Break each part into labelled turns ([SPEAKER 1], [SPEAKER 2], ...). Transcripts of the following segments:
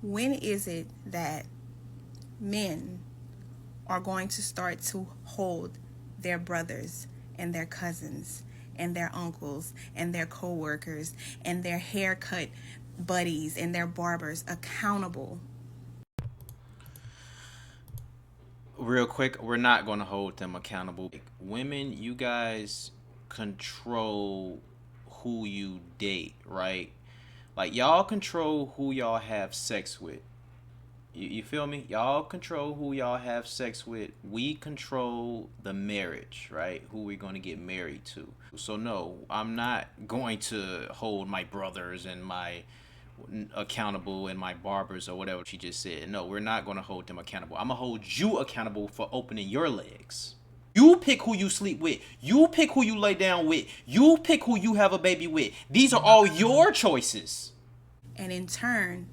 [SPEAKER 1] When is it that men are going to start to hold their brothers and their cousins and their uncles and their co-workers and their haircut buddies and their barbers accountable?
[SPEAKER 2] Real quick, we're not going to hold them accountable. Women, you guys control who you date, right? Like, y'all control who y'all have sex with. You feel me? Y'all control who y'all have sex with. We control the marriage, right? Who we're going to get married to. So no, I'm not going to hold my brothers and my accountable and my barbers or whatever she just said. No, we're not going to hold them accountable. I'm going to hold you accountable for opening your legs. You pick who you sleep with. You pick who you lay down with. You pick who you have a baby with. These are all your choices.
[SPEAKER 1] And in turn,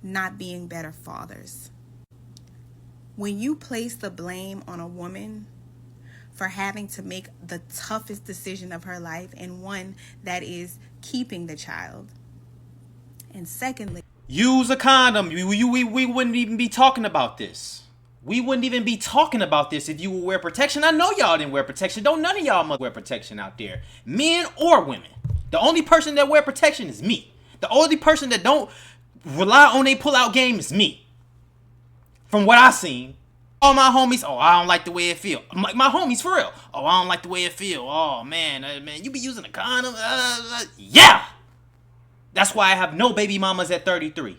[SPEAKER 1] not being better fathers. When you place the blame on a woman for having to make the toughest decision of her life, and one that is keeping the child, and secondly,
[SPEAKER 2] use a condom. We wouldn't even be talking about this. We wouldn't even be talking about this if you would wear protection. I know y'all didn't wear protection. Don't none of y'all wear protection out there, men or women. The only person that wear protection is me. The only person that don't rely on they pull-out game is me. From what I seen, all my homies, oh, I don't like the way it feel. I'm like, my homies, for real. Oh, I don't like the way it feel. Oh, man, you be using a condom? Yeah! That's why I have no baby mamas at 33.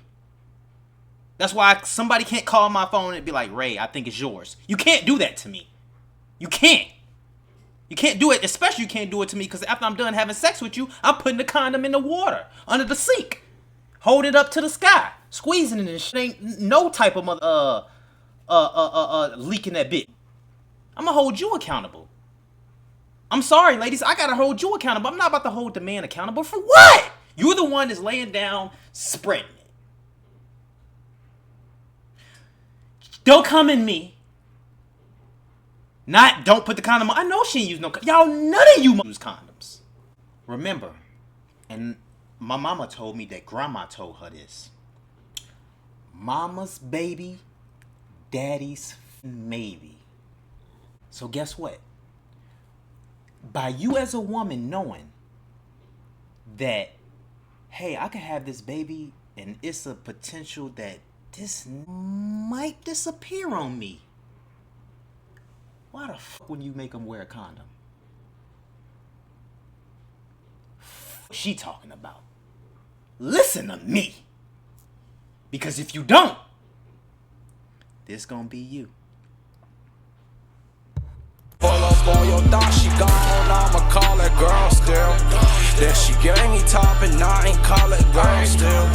[SPEAKER 2] That's why somebody can't call my phone and be like, Ray, I think it's yours. You can't do that to me. You can't. You can't do it, especially you can't do it to me, because after I'm done having sex with you, I'm putting the condom in the water, under the sink. Hold it up to the sky. Squeezing it and shit. Ain't no type of leaking that bit. I'm gonna hold you accountable. I'm sorry, ladies. I gotta hold you accountable. I'm not about to hold the man accountable for what? You're the one that's laying down, spreading it. Don't come in me. Don't put the condom on. I know she ain't use no condom. Y'all, none of you use condoms. Remember, and my mama told me that grandma told her this. Mama's baby, daddy's maybe. So guess what? By you as a woman knowing that, hey, I can have this baby and it's a potential that this might disappear on me. Why the fuck wouldn't you make them wear a condom? What's she talking about? Listen to me. Because if you don't, this gonna be you.
[SPEAKER 3] Pull up on your thought, she gone, I'ma call that girl still. Then she gave me top and I ain't call it girl still.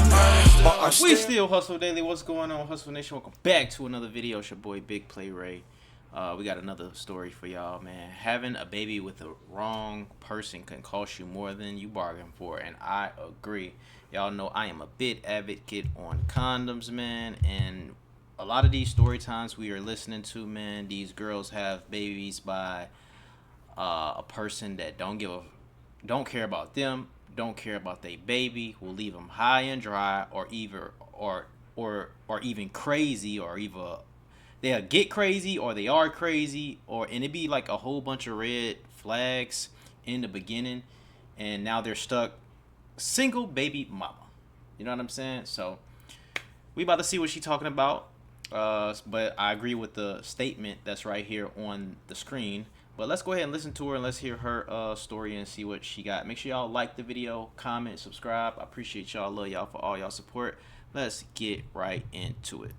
[SPEAKER 3] But
[SPEAKER 2] we still Hustle Daily. What's going on, Hustle Nation? Welcome back to another video. It's your boy Big Play Ray. We got another story for y'all, man. Having a baby with the wrong person can cost you more than you bargained for, and I agree. Y'all know I am a big advocate on condoms, man, and a lot of these story times we are listening to, man, these girls have babies by a person that don't care about them, don't care about their baby, will leave them high and dry, or even crazy, or either they'll get crazy or they are crazy, and it be like a whole bunch of red flags in the beginning, and now they're stuck single baby mama. You know what I'm saying? So we about to see what she's talking about. But I agree with the statement that's right here on the screen. But let's go ahead and listen to her and let's hear her story and see what she got. Make sure y'all like the video, comment, subscribe. I appreciate y'all. Love y'all for all y'all support. Let's get right into it.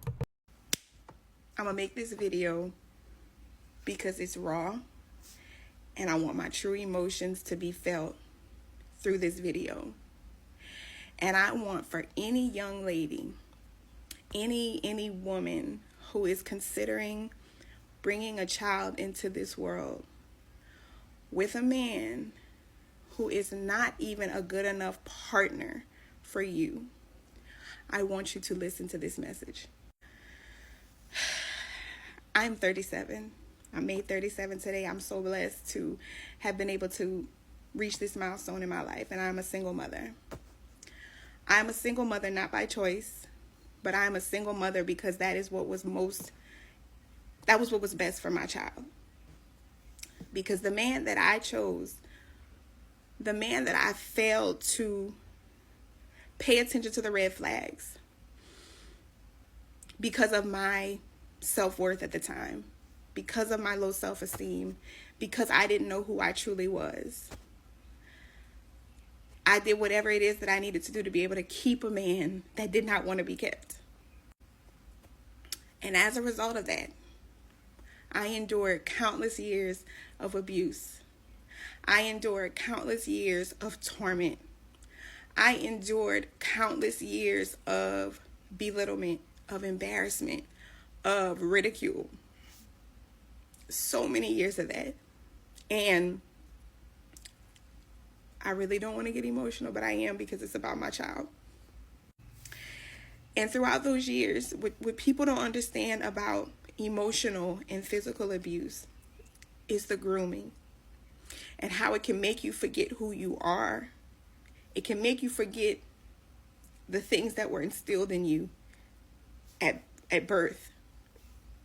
[SPEAKER 1] I'm gonna make this video because it's raw and I want my true emotions to be felt through this video. And I want for any young lady, any woman who is considering bringing a child into this world with a man who is not even a good enough partner for you, I want you to listen to this message. I'm 37. I made 37 today. I'm so blessed to have been able to reach this milestone in my life, and I'm a single mother. I'm a single mother not by choice, but I'm a single mother because that was what was best for my child. Because the man that I chose, the man that I failed to pay attention to the red flags because of my self-worth at the time, because of my low self-esteem, because I didn't know who I truly was. I did whatever it is that I needed to do to be able to keep a man that did not want to be kept. And as a result of that, I endured countless years of abuse. I endured countless years of torment. I endured countless years of belittlement, of embarrassment, of ridicule. So many years of that. And I really don't want to get emotional, but I am, because it's about my child. And throughout those years, what people don't understand about emotional and physical abuse is the grooming and how it can make you forget who you are. It can make you forget the things that were instilled in you at birth.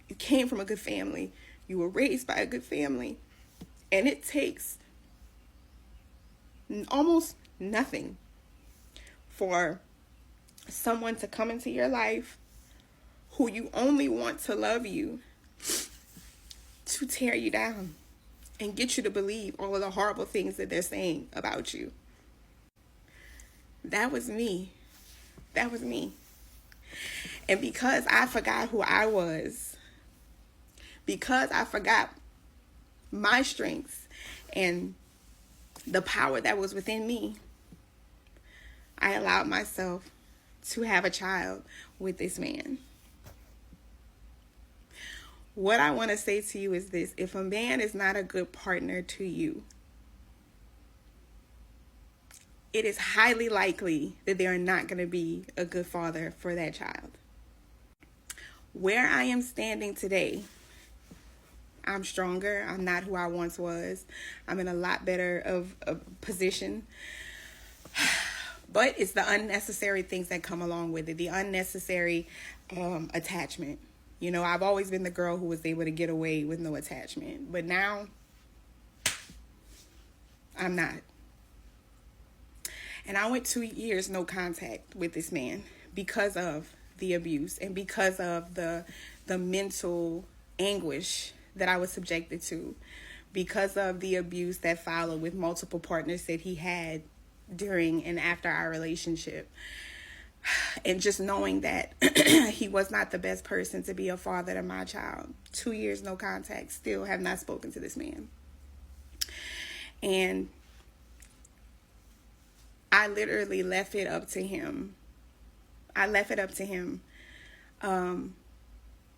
[SPEAKER 1] You came from a good family. You were raised by a good family. And it takes almost nothing for someone to come into your life who you only want to love you to tear you down and get you to believe all of the horrible things that they're saying about you. That was me. That was me. And because I forgot who I was, because I forgot my strengths and the power that was within me, I allowed myself to have a child with this man. What I want to say to you is this: if a man is not a good partner to you, it is highly likely that they are not going to be a good father for that child. Where I am standing today, I'm stronger. I'm not who I once was. I'm in a lot better of a position. But it's the unnecessary things that come along with it, the unnecessary attachment. You know, I've always been the girl who was able to get away with no attachment. But now, I'm not. And I went 2 years no contact with this man because of the abuse and because of the mental anguish that I was subjected to, because of the abuse that followed with multiple partners that he had during and after our relationship. And just knowing that he was not the best person to be a father to my child. 2 years no contact, still have not spoken to this man. And I literally left it up to him.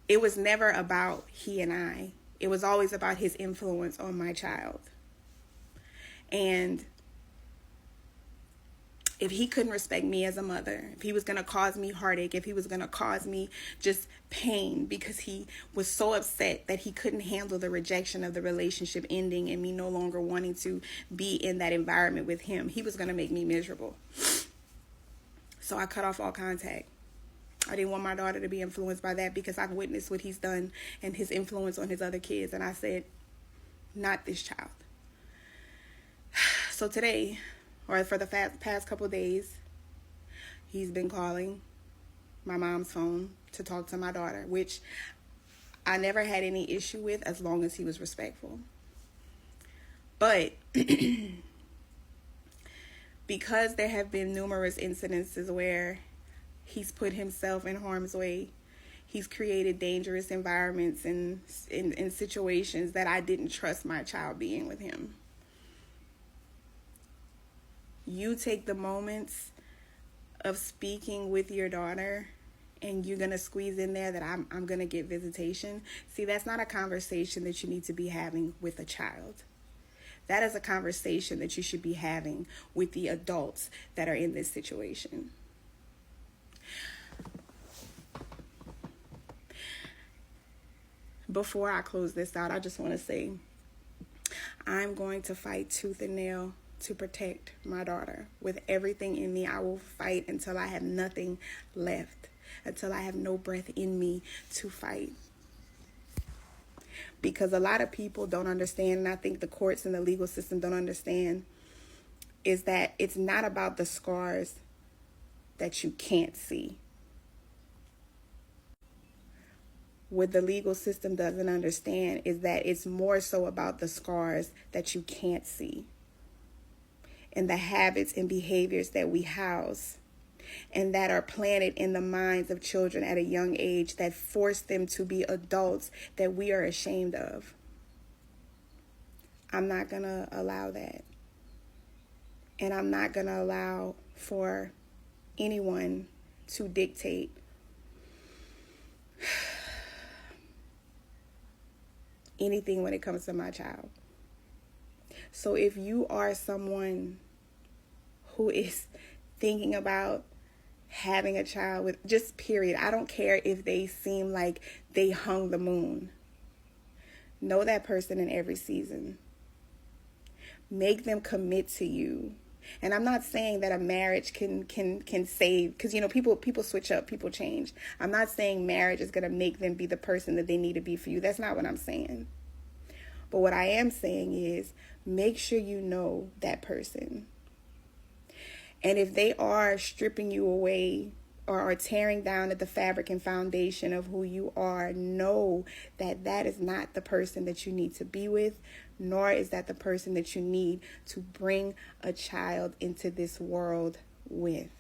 [SPEAKER 1] It was never about he and I. It was always about his influence on my child. And if he couldn't respect me as a mother, if he was going to cause me heartache, if he was going to cause me just pain because he was so upset that he couldn't handle the rejection of the relationship ending and me no longer wanting to be in that environment with him, he was going to make me miserable. So I cut off all contact. I didn't want my daughter to be influenced by that because I've witnessed what he's done and his influence on his other kids. And I said, not this child. So today, or for the past couple of days, he's been calling my mom's phone to talk to my daughter, which I never had any issue with as long as he was respectful. But because there have been numerous incidences where he's put himself in harm's way, he's created dangerous environments and in situations that I didn't trust my child being with him. You take the moments of speaking with your daughter and you're going to squeeze in there that I'm going to get visitation. See, that's not a conversation that you need to be having with a child. That is a conversation that you should be having with the adults that are in this situation. Before I close this out, I just want to say I'm going to fight tooth and nail to protect my daughter. With everything in me, I will fight until I have nothing left. until I have no breath in me to fight. Because a lot of people don't understand, and I think the courts and the legal system don't understand, is that it's not about the scars that you can't see. What the legal system doesn't understand is that it's more so about the scars that you can't see, and the habits and behaviors that we house and that are planted in the minds of children at a young age that force them to be adults that we are ashamed of. I'm not going to allow that. And I'm not going to allow for anyone to dictate anything when it comes to my child. So if you are someone who is thinking about having a child with, just period, I don't care if they seem like they hung the moon. Know that person in every season. Make them commit to you. And I'm not saying that a marriage can save, because people switch up, people change. I'm not saying marriage is going to make them be the person that they need to be for you. That's not what I'm saying. But what I am saying is make sure you know that person. And if they are stripping you away or are tearing down at the fabric and foundation of who you are, know that that is not the person that you need to be with, nor is that the person that you need to bring a child into this world with.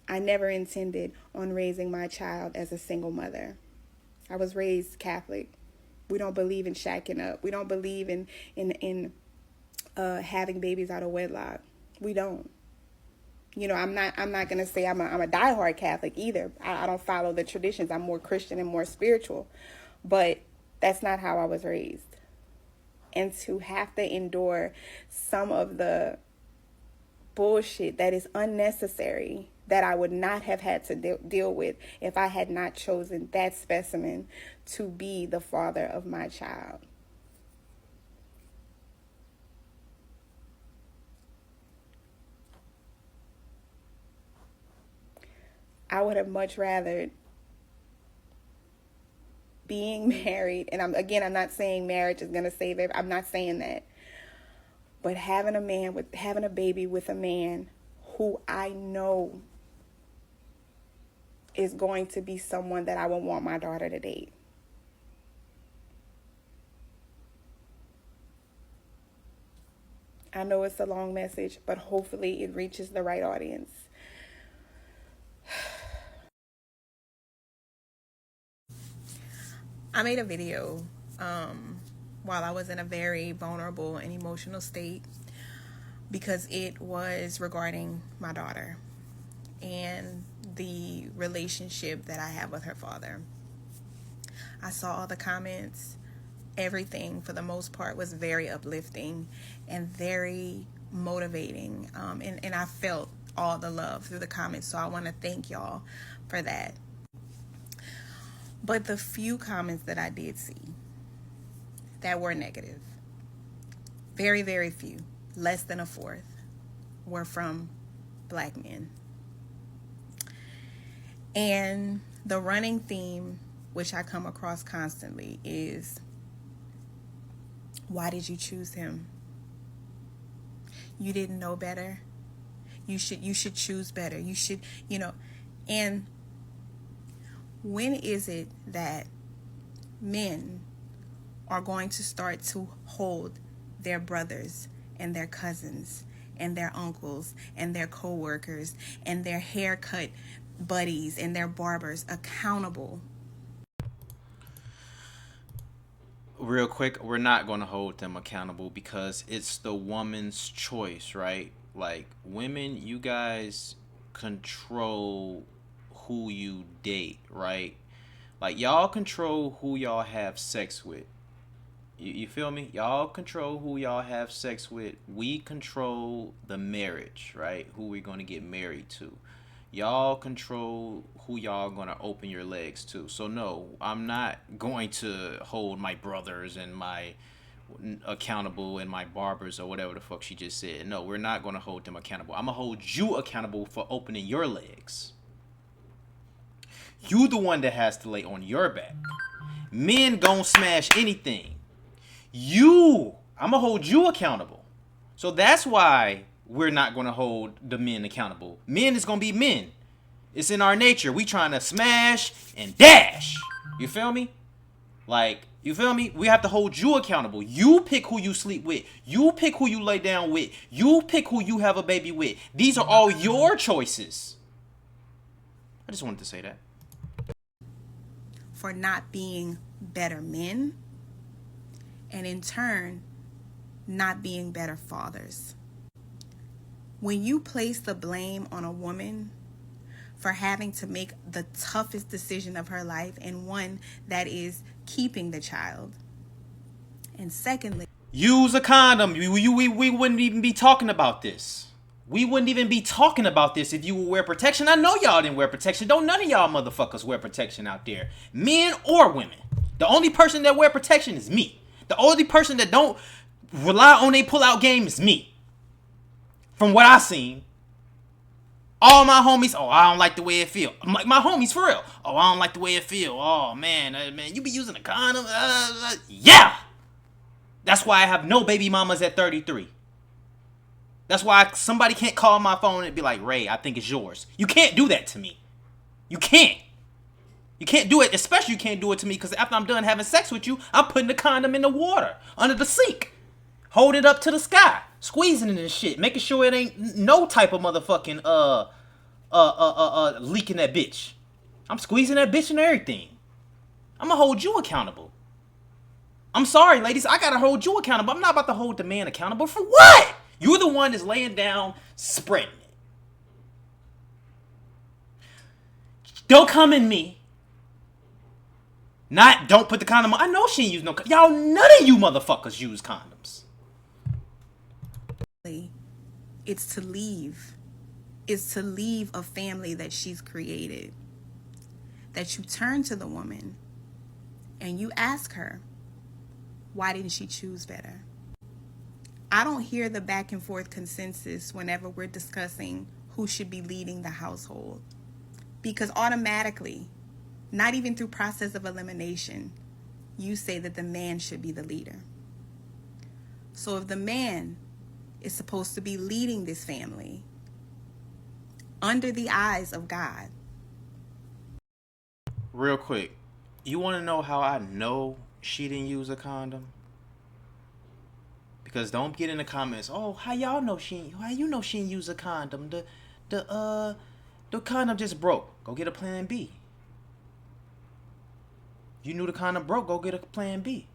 [SPEAKER 1] I never intended on raising my child as a single mother. I was raised Catholic. We don't believe in shacking up. We don't believe in having babies out of wedlock. We don't. I'm not going to say I'm a diehard Catholic either. I don't follow the traditions. I'm more Christian and more spiritual. But that's not how I was raised. And to have to endure some of the bullshit that is unnecessary, that I would not have had to deal with if I had not chosen that specimen to be the father of my child. I would have much rather being married, and I'm not saying marriage is going to save it. I'm not saying that. But having a baby with a man who I know is going to be someone that I would want my daughter to date. I know it's a long message, but hopefully it reaches the right audience. I made a video while I was in a very vulnerable and emotional state because it was regarding my daughter and the relationship that I have with her father. I saw all the comments. Everything, for the most part, was very uplifting and very motivating. And I felt all the love through the comments. So I want to thank y'all for that. But the few comments that I did see that were negative, very, very few, less than a fourth, were from Black men. And the running theme, which I come across constantly, is, why did you choose him? You didn't know better. You should choose better. You should, and when is it that men are going to start to hold their brothers and their cousins and their uncles and their co-workers and their haircut buddies and their barbers accountable?
[SPEAKER 2] Real quick, we're not going to hold them accountable because it's the woman's choice, right? Like, women, you guys control who you date, right? Like, y'all control who y'all have sex with. You feel me? Y'all control who y'all have sex with. We control the marriage, right? Who we're going to get married to. Y'all control who y'all going to open your legs to. So no, I'm not going to hold my brothers and my accountable and my barbers or whatever the fuck she just said. No, we're not going to hold them accountable. I'm going to hold you accountable for opening your legs. You the one that has to lay on your back. Men gon' smash anything. I'ma hold you accountable. So that's why we're not gonna hold the men accountable. Men is gonna be men. It's in our nature. We trying to smash and dash. You feel me? Like, you feel me? We have to hold you accountable. You pick who you sleep with. You pick who you lay down with. You pick who you have a baby with. These are all your choices. I just wanted to say that.
[SPEAKER 1] For not being better men, and in turn, not being better fathers. When you place the blame on a woman for having to make the toughest decision of her life, and one that is keeping the child, and secondly,
[SPEAKER 2] use a condom. We wouldn't even be talking about this. We wouldn't even be talking about this if you would wear protection. I know y'all didn't wear protection. Don't none of y'all motherfuckers wear protection out there. Men or women. The only person that wear protection is me. The only person that don't rely on a pull-out game is me. From what I seen. All my homies, oh, I don't like the way it feel. I'm like, my homies, for real. Oh, I don't like the way it feel. Oh, man, you be using a condom? Yeah! That's why I have no baby mamas at 33. That's why somebody can't call my phone and be like, Ray, I think it's yours. You can't do that to me. You can't. You can't do it, especially you can't do it to me because after I'm done having sex with you, I'm putting the condom in the water, under the sink. Hold it up to the sky. Squeezing it and shit. Making sure it ain't no type of motherfucking, leaking that bitch. I'm squeezing that bitch and everything. I'm gonna hold you accountable. I'm sorry, ladies. I gotta hold you accountable. I'm not about to hold the man accountable for what? You're the one that's laying down, spreading it. Don't come in me. Don't put the condom on. I know she ain't use no condom. Y'all, none of you motherfuckers use condoms.
[SPEAKER 1] it's to leave. It's to leave a family that she's created. That you turn to the woman and you ask her, why didn't she choose better? I don't hear the back and forth consensus whenever we're discussing who should be leading the household. Because automatically, not even through process of elimination, you say that the man should be the leader. So if the man is supposed to be leading this family under the eyes of God.
[SPEAKER 2] Real quick, you want to know how I know she didn't use a condom? Because don't get in the comments, oh, how you know she didn't use a condom? The condom just broke. Go get a plan B. You knew the condom broke, go get a plan B.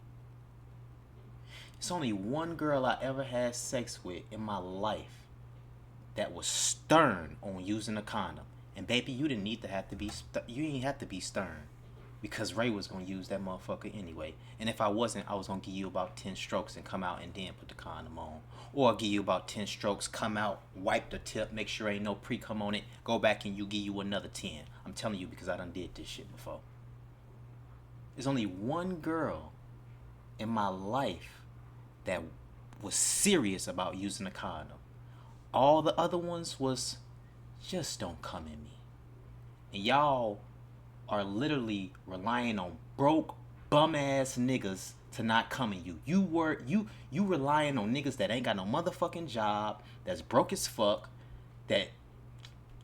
[SPEAKER 2] It's only one girl I ever had sex with in my life that was stern on using a condom. And baby, you didn't have to be stern. Because Ray was going to use that motherfucker anyway. And if I wasn't, I was going to give you about 10 strokes and come out and then put the condom on. Or I'll give you about 10 strokes, come out, wipe the tip, make sure ain't no pre-cum on it, go back and give you another 10. I'm telling you because I done did this shit before. There's only one girl in my life that was serious about using a condom. All the other ones was, just don't come in me. And y'all are literally relying on broke bum ass niggas to not come in you. You relying on niggas that ain't got no motherfucking job, that's broke as fuck, that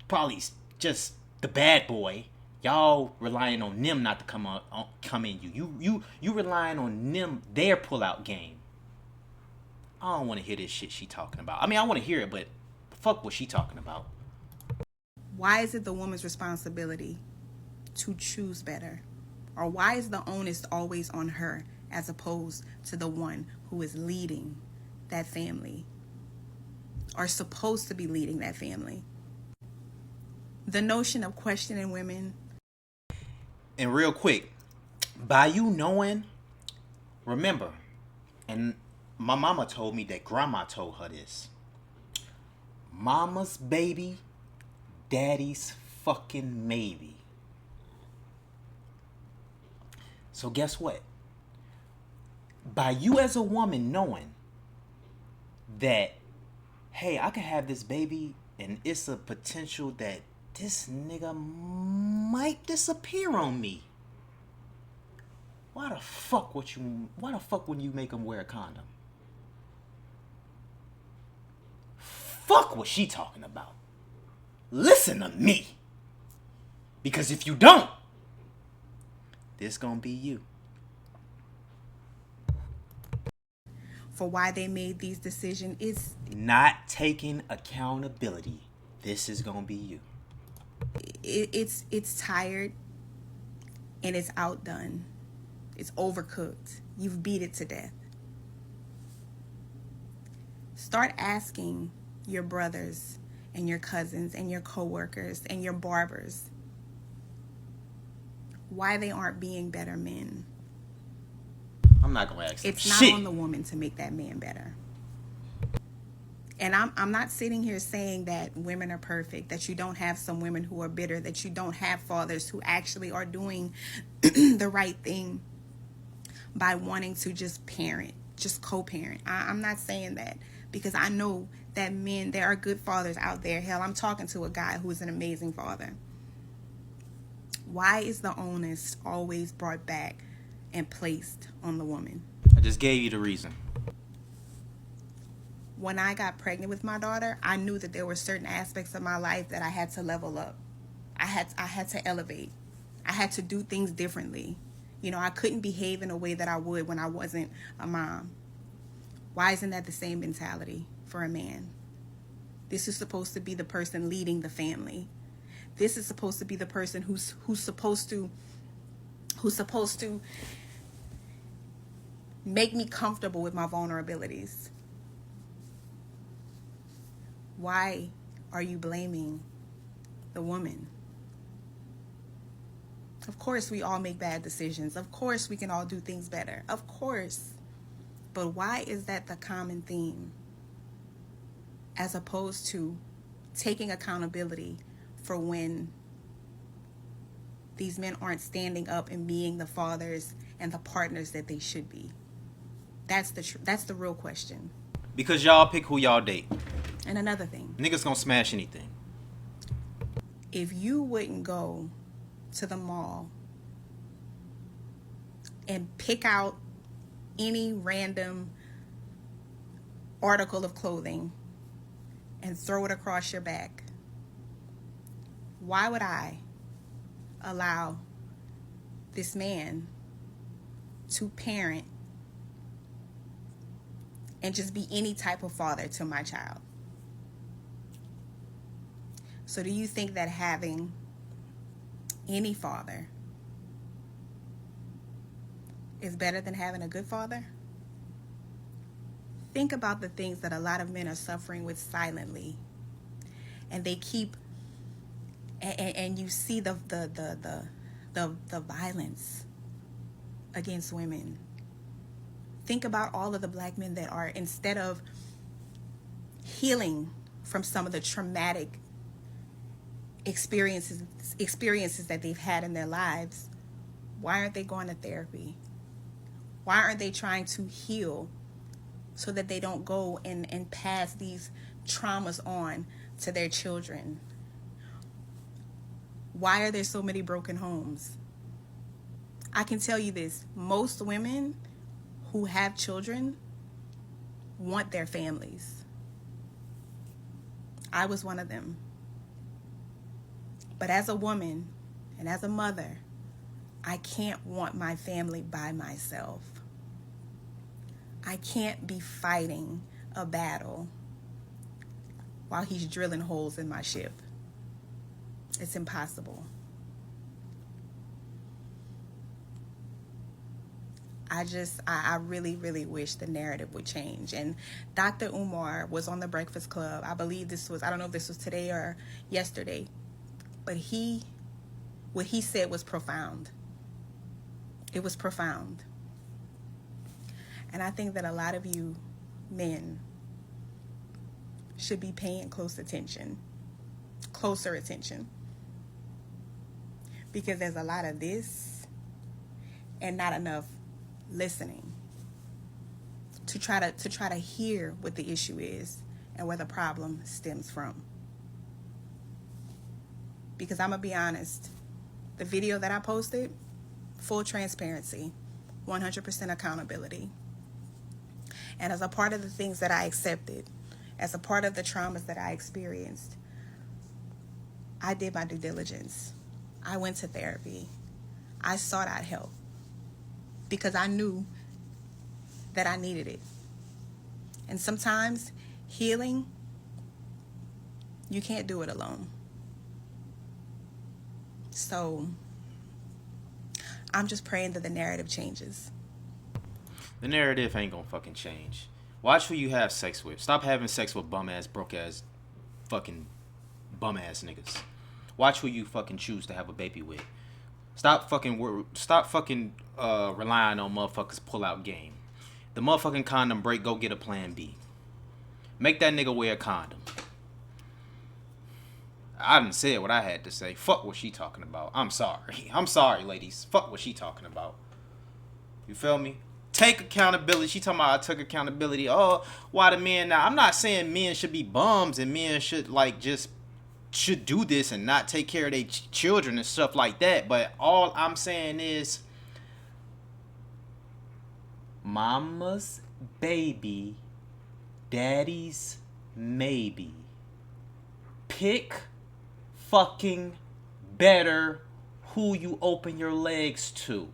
[SPEAKER 2] probably just the bad boy. Y'all relying on them not to come in you. You relying on them, their pull out game. I don't want to hear this shit she talking about. I mean, I want to hear it, but fuck what she talking about.
[SPEAKER 1] Why is it the woman's responsibility to choose better? Or why is the onus always on her as opposed to the one who is leading that family or supposed to be leading that family? The notion of questioning women.
[SPEAKER 2] And real quick, by you knowing, remember, and my mama told me that grandma told her this. Mama's baby, daddy's fucking maybe. So guess what? By you as a woman knowing that, hey, I could have this baby and it's a potential that this nigga might disappear on me. Why the fuck would you make him wear a condom? Fuck what she talking about. Listen to me. Because if you don't, this gonna be you.
[SPEAKER 1] For why they made these decisions, it's
[SPEAKER 2] not taking accountability. This is gonna be you.
[SPEAKER 1] It's tired and it's outdone. It's overcooked. You've beat it to death. Start asking your brothers and your cousins and your coworkers and your barbers why they aren't being better men.
[SPEAKER 2] I'm not gonna ask them.
[SPEAKER 1] It's not on the woman to make that man better. And I'm not sitting here saying that women are perfect, that you don't have some women who are bitter, that you don't have fathers who actually are doing the right thing by wanting to just parent, just co-parent. I'm not saying that, because I know that men, there are good fathers out there. Hell, I'm talking to a guy who is an amazing father. Why is the onus always brought back and placed on the woman?
[SPEAKER 2] I just gave you the reason.
[SPEAKER 1] When I got pregnant with my daughter, I knew that there were certain aspects of my life that I had to level up. I had to elevate. I had to do things differently. You know, I couldn't behave in a way that I would when I wasn't a mom. Why isn't that the same mentality for a man? This is supposed to be the person leading the family. This is supposed to be the person who's supposed to make me comfortable with my vulnerabilities. Why are you blaming the woman? Of course, we all make bad decisions. Of course, we can all do things better. Of course. But why is that the common theme? As opposed to taking accountability for when these men aren't standing up and being the fathers and the partners that they should be. That's the real question.
[SPEAKER 2] Because y'all pick who y'all date.
[SPEAKER 1] And another thing.
[SPEAKER 2] Niggas gonna smash anything.
[SPEAKER 1] If you wouldn't go to the mall and pick out any random article of clothing and throw it across your back, why would I allow this man to parent and just be any type of father to my child? So do you think that having any father is better than having a good father? Think about the things that a lot of men are suffering with silently. And they keep, and you see the violence against women. Think about all of the black men that are, instead of healing from some of the traumatic experiences that they've had in their lives, why aren't they going to therapy? Why aren't they trying to heal so that they don't go and pass these traumas on to their children? Why are there so many broken homes? I can tell you this, most women who have children want their families. I was one of them. But as a woman and as a mother, I can't want my family by myself. I can't be fighting a battle while he's drilling holes in my ship. It's impossible. I really, really wish the narrative would change. And Dr. Umar was on the Breakfast Club. I believe I don't know if this was today or yesterday, but what he said was profound. It was profound. And I think that a lot of you men should be paying closer attention. Because there's a lot of this and not enough listening to try to hear what the issue is and where the problem stems from. Because I'm going to be honest. The video that I posted, full transparency, 100% accountability. And as a part of the things that I accepted, as a part of the traumas that I experienced, I did my due diligence. I went to therapy. I sought out help because I knew that I needed it. And sometimes healing, you can't do it alone. So I'm just praying that the narrative changes.
[SPEAKER 2] The narrative ain't gonna fucking change. Watch who you have sex with. Stop having sex with bum ass, broke ass, fucking bum ass niggas. Watch who you fucking choose to have a baby with. Stop fucking relying on motherfuckers pull out game. The motherfucking condom break, go get a plan B. Make that nigga wear a condom. I done said what I had to say. Fuck what she talking about. I'm sorry. I'm sorry, ladies. Fuck what she talking about. You feel me? Take accountability. She talking about I took accountability. Oh, why the men now? I'm not saying men should be bums and men should do this and not take care of their children and stuff like that. But all I'm saying is, mama's baby, daddy's maybe. Pick fucking better who you open your legs to.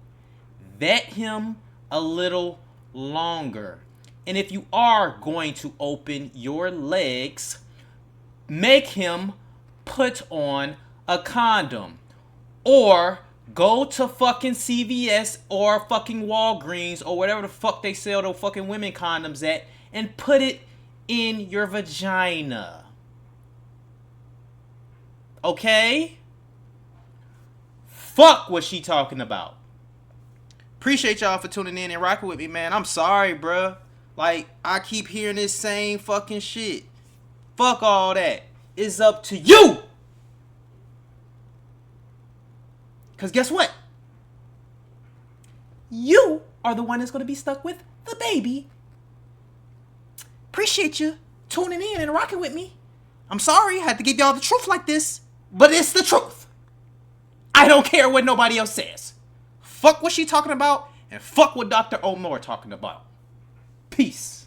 [SPEAKER 2] Vet him a little longer. And if you are going to open your legs, make him put on a condom. Or go to fucking CVS or fucking Walgreens or whatever the fuck they sell those fucking women condoms at and put it in your vagina. Okay? Fuck what she talking about. Appreciate y'all for tuning in and rocking with me, man. I'm sorry, bruh. Like, I keep hearing this same fucking shit. Fuck all that. It's up to you. Because guess what? You are the one that's going to be stuck with the baby. Appreciate you tuning in and rocking with me. I'm sorry I had to give y'all the truth like this, but it's the truth. I don't care what nobody else says. Fuck what she talking about and fuck what Dr. Omar talking about. Peace.